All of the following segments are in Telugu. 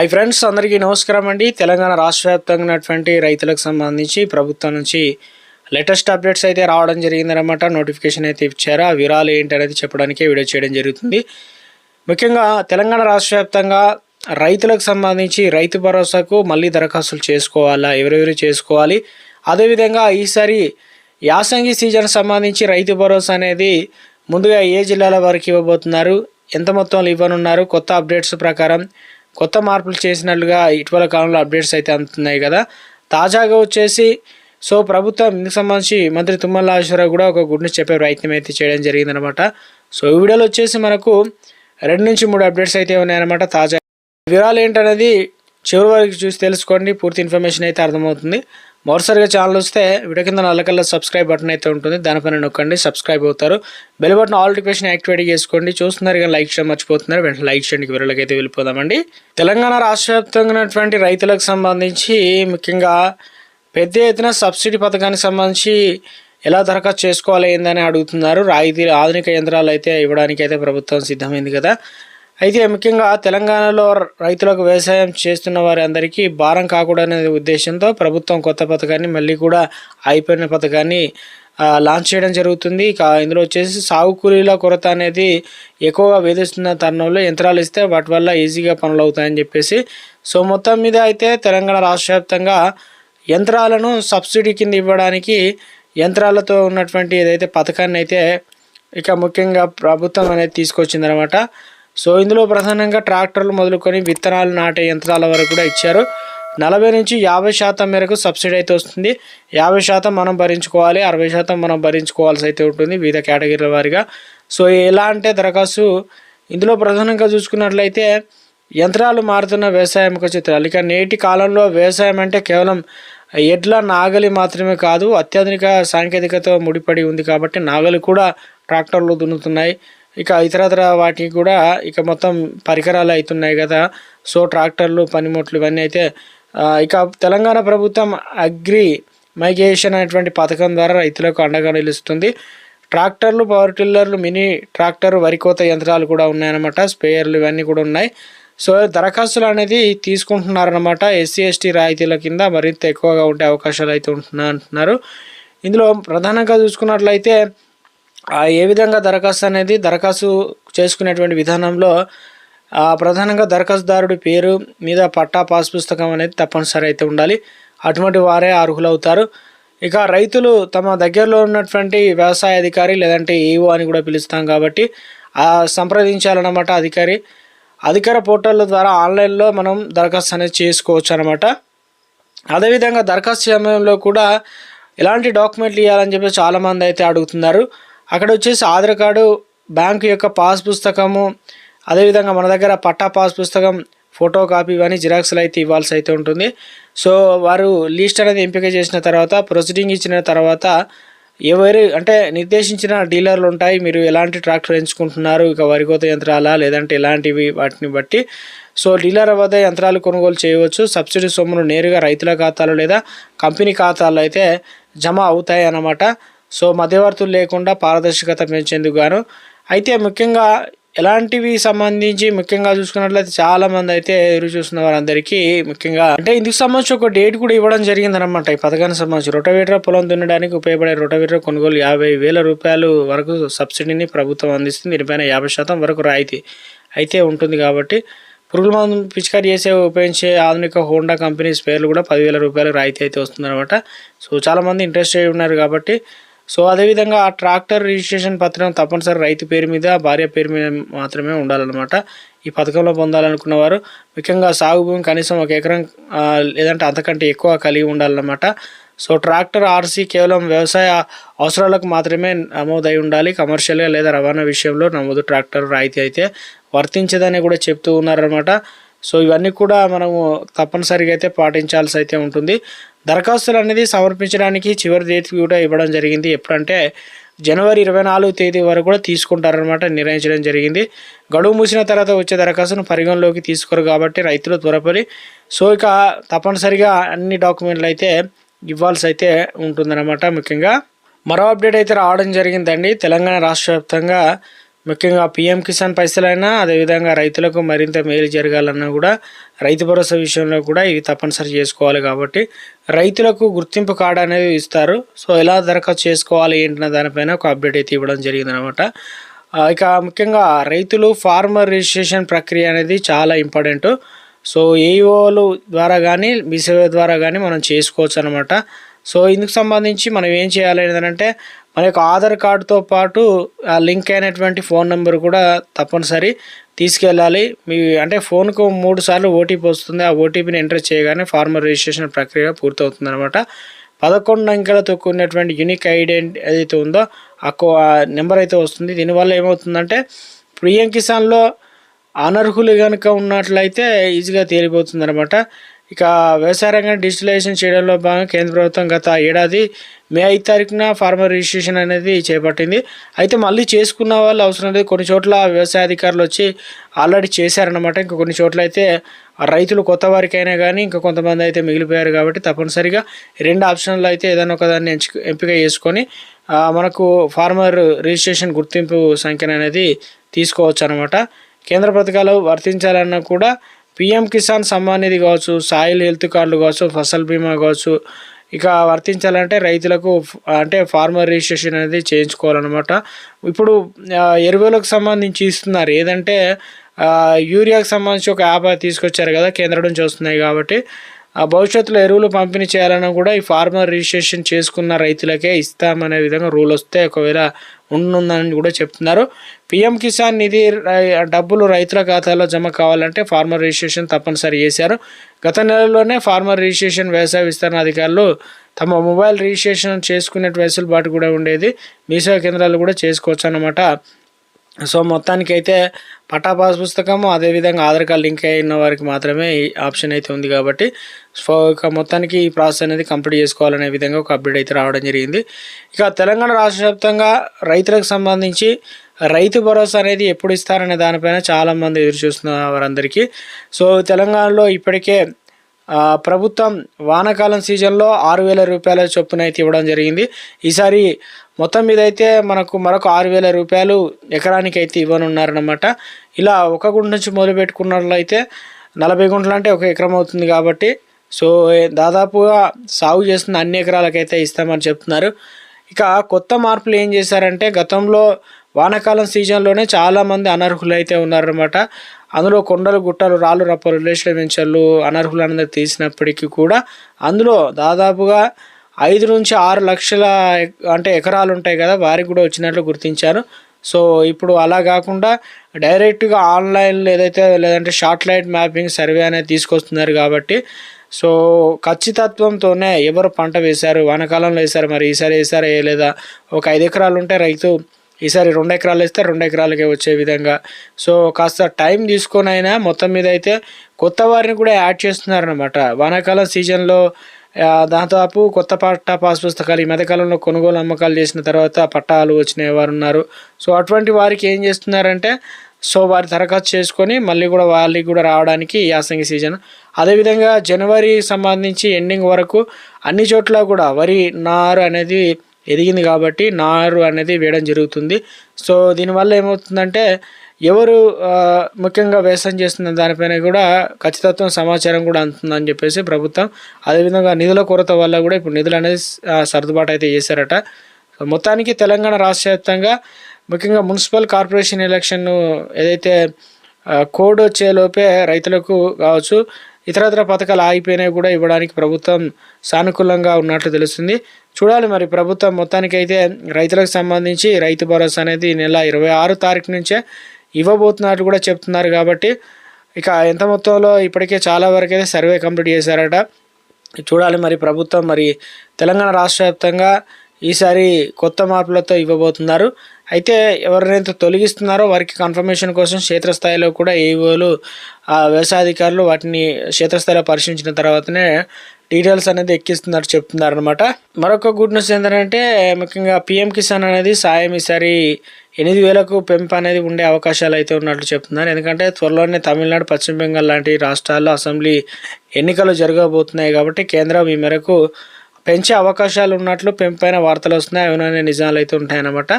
హై ఫ్రెండ్స్, అందరికీ నమస్కారం అండి. తెలంగాణ రాష్ట్ర వ్యాప్తంగా ఉన్నటువంటి రైతులకు సంబంధించి ప్రభుత్వం నుంచి లేటెస్ట్ అప్డేట్స్ అయితే రావడం జరిగిందనమాట. నోటిఫికేషన్ అయితే ఇచ్చారు. ఆ వివరాలు ఏంటి అనేది చెప్పడానికే వీడియో చేయడం జరుగుతుంది. ముఖ్యంగా తెలంగాణ రాష్ట్ర వ్యాప్తంగా రైతులకు సంబంధించి రైతు భరోసాకు మళ్ళీ దరఖాస్తులు చేసుకోవాలా, ఎవరెవరు చేసుకోవాలి, అదేవిధంగా ఈసారి యాసంగి సీజన్ సంబంధించి రైతు భరోసా అనేది ముందుగా ఏ జిల్లాల వరకు ఇవ్వబోతున్నారు, ఎంత మొత్తంలో ఇవ్వనున్నారు, కొత్త అప్డేట్స్ ప్రకారం కొత్త మార్పులు చేసినట్లుగా ఇటీవల కాలంలో అప్డేట్స్ అయితే అందుతున్నాయి కదా. తాజాగా వచ్చేసి ప్రభుత్వం ఇందుకు సంబంధించి మంత్రి తుమ్మల నాగేశ్వరరావు కూడా ఒక గుడ్ న్యూస్ చెప్పే ప్రయత్నం అయితే చేయడం జరిగిందనమాట. ఈ వీడియోలో వచ్చేసి మనకు 2 నుంచి 3 అప్డేట్స్ అయితే ఉన్నాయన్నమాట. తాజా వివరాలు ఏంటనేది చివరి వరకు చూసి తెలుసుకోండి. పూర్తి ఇన్ఫర్మేషన్ అయితే అర్థమవుతుంది. మరోసారిగా ఛానల్ వస్తే వీడియో కింద నల్లకల్లా సబ్స్క్రైబ్ బటన్ అయితే ఉంటుంది, దానిపైన నొక్కండి, సబ్స్క్రైబ్ అవుతారు. Bell button all notification activate చేసుకోండి. చూస్తున్నారు కానీ లైక్ చేయడం మర్చిపోతున్నారు, వెంటనే లైక్ చేయండి. వివరాలకు అయితే వెళ్ళిపోదామండి. తెలంగాణ రాష్ట్ర వ్యాప్తంగా ఉన్నటువంటి రైతులకు సంబంధించి ముఖ్యంగా పెద్ద ఎత్తున సబ్సిడీ పథకానికి సంబంధించి ఎలా దరఖాస్తు చేసుకోవాలి ఏందని అడుగుతున్నారు. రాయితీ ఆధునిక యంత్రాలు అయితే ఇవ్వడానికి అయితే ప్రభుత్వం సిద్ధమైంది కదా. అయితే ముఖ్యంగా తెలంగాణలో రైతులకు వ్యవసాయం చేస్తున్న వారి అందరికీ భారం కాకూడదనే ఉద్దేశంతో ప్రభుత్వం కొత్త పథకాన్ని మళ్ళీ కూడా అయిపోయిన పథకాన్ని లాంచ్ చేయడం జరుగుతుంది. ఇందులో వచ్చేసి సాగు కూలీల కొరత అనేది ఎక్కువగా వేధిస్తున్న తరుణంలో యంత్రాలు ఇస్తే వాటి వల్ల ఈజీగా పనులు అవుతాయని చెప్పేసి మొత్తం మీద అయితే తెలంగాణ రాష్ట్ర వ్యాప్తంగా యంత్రాలను సబ్సిడీ కింద ఇవ్వడానికి యంత్రాలతో ఉన్నటువంటి ఏదైతే పథకాన్ని అయితే ఇక ముఖ్యంగా ప్రభుత్వం అనేది తీసుకొచ్చిందనమాట. ఇందులో ప్రధానంగా ట్రాక్టర్లు మొదలుకొని విత్తనాలు నాటే యంత్రాల వరకు కూడా ఇచ్చారు. 40 నుంచి 50% మేరకు సబ్సిడీ అయితే వస్తుంది. 50% మనం భరించుకోవాలి, 60% మనం భరించుకోవాల్సి అయితే ఉంటుంది వివిధ కేటగిరీల వారిగా. ఎలా అంటే దరఖాస్తు ఇందులో ప్రధానంగా చూసుకున్నట్లయితే యంత్రాలు మారుతున్న వ్యవసాయం ఒక చిత్రాలు. ఇక నేటి కాలంలో వ్యవసాయం అంటే కేవలం ఎడ్ల నాగలి మాత్రమే కాదు, అత్యాధునిక సాంకేతికతో ముడిపడి ఉంది కాబట్టి నాగలి కూడా ట్రాక్టర్లు దున్నుతున్నాయి. ఇక ఇతరతర వాటికి కూడా ఇక మొత్తం పరికరాలు అవుతున్నాయి కదా. ట్రాక్టర్లు, పనిముట్లు ఇవన్నీ అయితే ఇక తెలంగాణ ప్రభుత్వం అగ్రి మైగ్రేషన్ అనేటువంటి పథకం ద్వారా రైతులకు అండగా నిలుస్తుంది. ట్రాక్టర్లు, పవర్ టిల్లర్లు, మినీ ట్రాక్టర్, వరికోత యంత్రాలు కూడా ఉన్నాయన్నమాట. స్ప్రేయర్లు ఇవన్నీ కూడా ఉన్నాయి. దరఖాస్తులు అనేది తీసుకుంటున్నారన్నమాట. ఎస్సీ ఎస్టీ రాయితీల కింద మరింత ఎక్కువగా ఉండే అవకాశాలు అయితే అంటున్నారు. ఇందులో ప్రధానంగా చూసుకున్నట్లయితే ఏ విధంగా దరఖాస్తు చేసుకునేటువంటి విధానంలో ప్రధానంగా దరఖాస్తుదారుడి పేరు మీద పట్టా, పాస్ పుస్తకం అనేది తప్పనిసరి అయితే ఉండాలి. అటువంటి వారే అర్హులవుతారు. ఇక రైతులు తమ దగ్గరలో ఉన్నటువంటి వ్యవసాయ అధికారి లేదంటే ఏఓ అని కూడా పిలుస్తాం కాబట్టి సంప్రదించాలన్నమాట. అధికార పోర్టల్ ద్వారా ఆన్లైన్లో మనం దరఖాస్తు అనేది చేసుకోవచ్చు అనమాట. అదేవిధంగా దరఖాస్తు సమయంలో కూడా ఎలాంటి డాక్యుమెంట్లు ఇవ్వాలని చెప్పి చాలామంది అయితే అడుగుతున్నారు. అక్కడ వచ్చేసి ఆధార్ కార్డు, బ్యాంకు యొక్క పాస్ పుస్తకము, అదేవిధంగా మన దగ్గర పట్టా, పాస్ పుస్తకం, ఫోటో కాపీ ఇవన్నీ జిరాక్స్లు అయితే ఇవ్వాల్సి అయితే ఉంటుంది. వారు లిస్ట్ అనేది ఎంపిక చేసిన తర్వాత ప్రొసీడింగ్ ఇచ్చిన తర్వాత అంటే నిర్దేశించిన డీలర్లు ఉంటాయి. మీరు ఎలాంటి ట్రాక్టర్ ఎంచుకుంటున్నారు, ఇక వరికోత యంత్రాలా లేదంటే ఎలాంటివి, వాటిని బట్టి డీలర్ వద్ద యంత్రాలు కొనుగోలు చేయవచ్చు. సబ్సిడీ సొమ్మును నేరుగా రైతుల ఖాతాలో లేదా కంపెనీ ఖాతాలో అయితే జమ అవుతాయి అన్నమాట. మధ్యవర్తులు లేకుండా పారదర్శకత పెంచేందుకు గాను అయితే ముఖ్యంగా ఎలాంటివి సంబంధించి ముఖ్యంగా చూసుకున్నట్లయితే చాలామంది అయితే ఎదురు చూస్తున్న వారందరికీ ముఖ్యంగా అంటే ఇందుకు సంబంధించి ఒక డేట్ కూడా ఇవ్వడం జరిగిందనమాట. ఈ పథకానికి సంబంధించి రొటవేటర్, పొలం దున్నడానికి ఉపయోగపడే రొటవేటర్ కొనుగోలు 50,000 రూపాయలు వరకు సబ్సిడీని ప్రభుత్వం అందిస్తుంది. దీనిపైన 50% వరకు రాయితీ అయితే ఉంటుంది కాబట్టి పురుగుల మందు పిచికారీ ఉపయోగించే ఆధునిక హోండా కంపెనీ స్పేర్లు కూడా 10,000 రూపాయలు రాయితీ అయితే వస్తుందన్నమాట. చాలామంది ఇంట్రెస్ట్ అయి ఉన్నారు కాబట్టి అదేవిధంగా ఆ ట్రాక్టర్ రిజిస్ట్రేషన్ పత్రం తప్పనిసరి రైతు పేరు మీద, భార్య పేరు మీద మాత్రమే ఉండాలన్నమాట. ఈ పథకంలో పొందాలనుకున్న వారు ముఖ్యంగా సాగు భూమి కనీసం 1 ఎకరం లేదంటే అంతకంటే ఎక్కువ కలిగి ఉండాలన్నమాట. ట్రాక్టర్ ఆర్సీ కేవలం వ్యవసాయ అవసరాలకు మాత్రమే నమోదై ఉండాలి. కమర్షియల్గా లేదా రవాణా విషయంలో నమోదు ట్రాక్టర్ రాయితీ అయితే వర్తించదని కూడా చెప్తూ ఉన్నారన్నమాట. ఇవన్నీ కూడా మనము తప్పనిసరిగా అయితే పాటించాల్సి అయితే ఉంటుంది. దరఖాస్తులు అనేది సమర్పించడానికి చివరి డేట్ కూడా ఇవ్వడం జరిగింది. ఎప్పుడంటే జనవరి 24 తేదీ వరకు కూడా తీసుకుంటారనమాట, నిర్ణయించడం జరిగింది. గడువు మూసిన తర్వాత వచ్చే దరఖాస్తును పరిగణలోకి తీసుకోరు కాబట్టి రైతులు త్వరపడి ఇక తప్పనిసరిగా అన్ని డాక్యుమెంట్లు అయితే ఇవ్వాల్సి అయితే ఉంటుందన్నమాట. ముఖ్యంగా మరో అప్డేట్ అయితే రావడం జరిగిందండి. తెలంగాణ రాష్ట్ర వ్యాప్తంగా ముఖ్యంగా పీఎం కిసాన్ పైసలైనా అదేవిధంగా రైతులకు మరింత మేలు జరగాలన్నా కూడా రైతు భరోసా విషయంలో కూడా ఇవి తప్పనిసరి చేసుకోవాలి. కాబట్టి రైతులకు గుర్తింపు కార్డు అనేది ఇస్తారు. సో ఎలా దరఖాస్తు చేసుకోవాలి ఏంటన్న దానిపైన ఒక అప్డేట్ అయితే ఇవ్వడం జరిగిందనమాట. ఇక ముఖ్యంగా రైతులు ఫార్మర్ రిజిస్ట్రేషన్ ప్రక్రియ అనేది చాలా ఇంపార్టెంట్. సో ఏఈఓలు ద్వారా కానీ బీసీఓ ద్వారా కానీ మనం చేసుకోవచ్చు అనమాట. సో ఇందుకు సంబంధించి మనం ఏం చేయాలి అంటే మన యొక్క ఆధార్ కార్డుతో పాటు లింక్ అయినటువంటి ఫోన్ నెంబర్ కూడా తప్పనిసరి తీసుకెళ్ళాలి. మీ అంటే ఫోన్కు 3 సార్లు ఓటీపీ వస్తుంది. ఆ ఓటీపీని ఎంటర్ చేయగానే ఫార్మర్ రిజిస్ట్రేషన్ ప్రక్రియ పూర్తవుతుంది అనమాట. 11 అంకెలతో కూడినటువంటి యూనిక్ ఐడెంటిటీ ఏదైతే ఉందో ఆ నెంబర్ అయితే వస్తుంది. దీనివల్ల ఏమవుతుందంటే పీఎం కిసాన్లో అనర్హులు కనుక ఉన్నట్లయితే ఈజీగా తేలిపోతుంది అనమాట. ఇక వ్యవసాయ రంగాన్ని డిజిటలైజేషన్ చేయడంలో భాగంగా కేంద్ర ప్రభుత్వం గత ఏడాది మే 5 తారీఖున ఫార్మర్ రిజిస్ట్రేషన్ అనేది చేపట్టింది. అయితే మళ్ళీ చేసుకున్న వాళ్ళు అవసరం లేదు. కొన్ని చోట్ల వ్యవసాయ అధికారులు వచ్చి ఆల్రెడీ చేశారనమాట. ఇంకా కొన్ని చోట్ల అయితే రైతులు కొత్త వారికైనా కానీ ఇంకా కొంతమంది అయితే మిగిలిపోయారు. కాబట్టి తప్పనిసరిగా 2 ఆప్షన్లు అయితే ఏదైనా ఒకదాన్ని ఎంపిక చేసుకొని మనకు ఫార్మర్ రిజిస్ట్రేషన్ గుర్తింపు సంఖ్యను అనేది తీసుకోవచ్చు అనమాట. కేంద్ర పథకాలు వర్తించాలన్నా కూడా పీఎం కిసాన్ సమ్మాన్ నిధి కావచ్చు, సాయిల్ హెల్త్ కార్డులు కావచ్చు, ఫసల్ బీమా కావచ్చు, ఇక వర్తించాలంటే రైతులకు అంటే ఫార్మర్ రిజిస్ట్రేషన్ అనేది చేయించుకోవాలన్నమాట. ఇప్పుడు ఎరువులకు సంబంధించి ఇస్తున్నారు. ఏదంటే యూరియాకు సంబంధించి ఒక యాప్ తీసుకొచ్చారు కదా, కేంద్రం నుంచి వస్తున్నాయి. కాబట్టి భవిష్యత్తులో ఎరువులు పంపిణీ చేయాలన్నా కూడా ఈ ఫార్మర్ రిజిస్ట్రేషన్ చేసుకున్న రైతులకే ఇస్తామనే విధంగా రూల్ వస్తే ఒకవేళ ఉంటుందని కూడా చెప్తున్నారు. పీఎం కిసాన్ నిధి డబ్బులు రైతుల ఖాతాలో జమ కావాలంటే ఫార్మర్ రిజిస్ట్రేషన్ తప్పనిసరి చేశారు. గత నెలలోనే ఫార్మర్ రిజిస్ట్రేషన్ వ్యవసాయ విస్తరణ అధికారులు తమ మొబైల్ రిజిస్ట్రేషన్ చేసుకునే వెసులుబాటు కూడా ఉండేది. మీ సేవా కేంద్రాలు కూడా చేసుకోవచ్చు అన్నమాట. సో మొత్తానికి అయితే పట్టా పాస్ పుస్తకము అదేవిధంగా ఆధార్ కార్డు లింక్ అయిన వారికి మాత్రమే ఈ ఆప్షన్ అయితే ఉంది. కాబట్టి సో ఇక మొత్తానికి ఈ ప్రాసెస్ అనేది కంప్లీట్ చేసుకోవాలనే విధంగా ఒక అప్డేట్ అయితే రావడం జరిగింది. ఇక తెలంగాణ రాష్ట్ర వ్యాప్తంగా రైతులకు సంబంధించి రైతు భరోసా అనేది ఎప్పుడు ఇస్తారనే దానిపైన చాలామంది ఎదురు చూస్తున్నారు వారందరికీ. సో తెలంగాణలో ఇప్పటికే ప్రభుత్వం వానాకాలం సీజన్లో 6,000 రూపాయల చొప్పున అయితే ఇవ్వడం జరిగింది. ఈసారి మొత్తం మీద అయితే మనకు మరొక 6,000 రూపాయలు ఎకరానికి అయితే ఇవ్వనున్నారనమాట. ఇలా 1 గుంట నుంచి మొదలు పెట్టుకున్నట్లయితే 40 గుంటలు అంటే 1 ఎకరం అవుతుంది. కాబట్టి సో దాదాపుగా సాగు చేస్తున్న అన్ని ఎకరాలకైతే ఇస్తామని చెప్తున్నారు. ఇక కొత్త మార్పులు ఏం చేశారంటే గతంలో వానాకాలం సీజన్లోనే చాలామంది అనర్హులు అయితే ఉన్నారన్నమాట. అందులో కొండలు గుట్టలు రాళ్ళు రప్పలు రిలేషన్ వెంచర్లు అనర్హులందరూ తీసినప్పటికీ కూడా అందులో దాదాపుగా 5 నుంచి 6 లక్షల అంటే ఎకరాలు ఉంటాయి కదా, వారికి కూడా వచ్చినట్లు గుర్తించారు. సో ఇప్పుడు అలా కాకుండా డైరెక్ట్గా ఆన్లైన్లో లేదంటే శాటిలైట్ మ్యాపింగ్ సర్వే అనేది తీసుకొస్తున్నారు. కాబట్టి సో ఖచ్చితత్వంతోనే ఎవరు పంట వేశారు, వానాకాలంలో వేశారు, మరి ఈసారి వేసారా లేదా, ఒక 5 ఎకరాలు ఉంటే రైతు ఈసారి 2 ఎకరాలు వేస్తే 2 ఎకరాలకే వచ్చే విధంగా సో కాస్త టైం తీసుకొని అయినా మొత్తం మీద అయితే కొత్త వారిని కూడా యాడ్ చేస్తున్నారనమాట. వానాకాలం సీజన్లో దాదాపు కొత్త పట్టా పాస్ పుస్తకాలు ఈ మధ్యకాలంలో కొనుగోలు అమ్మకాలు చేసిన తర్వాత పట్టాలు వచ్చిన వారు ఉన్నారు. సో అటువంటి వారికి ఏం చేస్తున్నారంటే సో వారి దరఖాస్తు చేసుకొని మళ్ళీ కూడా వాళ్ళకి కూడా రావడానికి యాసంగి సీజన్. అదేవిధంగా జనవరి సంబంధించి ఎండింగ్ వరకు అన్ని చోట్ల కూడా వరి నారు అనేది ఎదిగింది. కాబట్టి నారు అనేది వేయడం జరుగుతుంది. సో దీనివల్ల ఏమవుతుందంటే ఎవరు ముఖ్యంగా వ్యవసాయం చేస్తున్న దానిపైన కూడా ఖచ్చితత్వం సమాచారం కూడా అందుతుందని చెప్పేసి ప్రభుత్వం, అదేవిధంగా నిధుల కొరత వల్ల కూడా ఇప్పుడు నిధులు అనేది సర్దుబాటు అయితే చేశారట. సో మొత్తానికి తెలంగాణ రాష్ట్ర వ్యాప్తంగా ముఖ్యంగా మున్సిపల్ కార్పొరేషన్ ఎలక్షన్ ఏదైతే కోడ్ వచ్చేలోపే రైతులకు కావచ్చు ఇతరత్ర పథకాలు ఆగిపోయినాయి కూడా ఇవ్వడానికి ప్రభుత్వం సానుకూలంగా ఉన్నట్లు తెలుస్తుంది. చూడాలి మరి ప్రభుత్వం మొత్తానికి అయితే రైతులకు సంబంధించి రైతు భరోసా అనేది నెల 26 తారీఖు నుంచే ఇవ్వబోతున్నట్టు కూడా చెప్తున్నారు. కాబట్టి ఇక ఎంత మొత్తంలో ఇప్పటికే చాలా వరకు అయితే సర్వే కంప్లీట్ చేశారట. చూడాలి మరి ప్రభుత్వం మరి తెలంగాణ రాష్ట్ర వ్యాప్తంగా ఈసారి కొత్త మార్పులతో ఇవ్వబోతున్నారు. అయితే ఎవరినైతే తొలగిస్తున్నారో వారికి కన్ఫర్మేషన్ కోసం క్షేత్రస్థాయిలో కూడా ఏఈఓలు వ్యవసాయాధికారులు వాటిని క్షేత్రస్థాయిలో పరిశీలించిన తర్వాతనే డీటెయిల్స్ అనేది ఎక్కిస్తున్నట్టు చెప్తున్నారు అనమాట. మరొక గుడ్ న్యూస్ ఏంటంటే ముఖ్యంగా పీఎం కిసాన్ అనేది సాయం ఈసారి 8,000కు పెంపు అనేది ఉండే అవకాశాలు అయితే ఉన్నట్లు చెప్తున్నారు. ఎందుకంటే త్వరలోనే తమిళనాడు, పశ్చిమ బెంగాల్ లాంటి రాష్ట్రాల్లో అసెంబ్లీ ఎన్నికలు జరగబోతున్నాయి. కాబట్టి కేంద్రం ఈ మేరకు పెంచే అవకాశాలు ఉన్నట్లు పెంపైన వార్తలు వస్తున్నాయి. అవుననే నిజాలు అయితే ఉంటాయన్నమాట.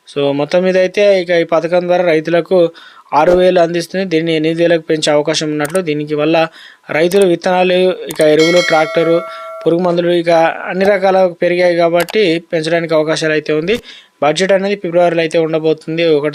సో మొత్తం మీద అయితే ఇక ఈ పథకం ద్వారా రైతులకు 6,000 అందిస్తుంది. దీన్ని 8,000కు పెంచే అవకాశం ఉన్నట్లు. దీనికి వల్ల రైతులు విత్తనాలు, ఇక ఎరువులు, ట్రాక్టరు, పురుగు మందులు ఇక అన్ని రకాల పెరిగాయి కాబట్టి పెంచడానికి అవకాశాలు అయితే ఉంది. బడ్జెట్ అనేది ఫిబ్రవరిలో అయితే ఉండబోతుంది.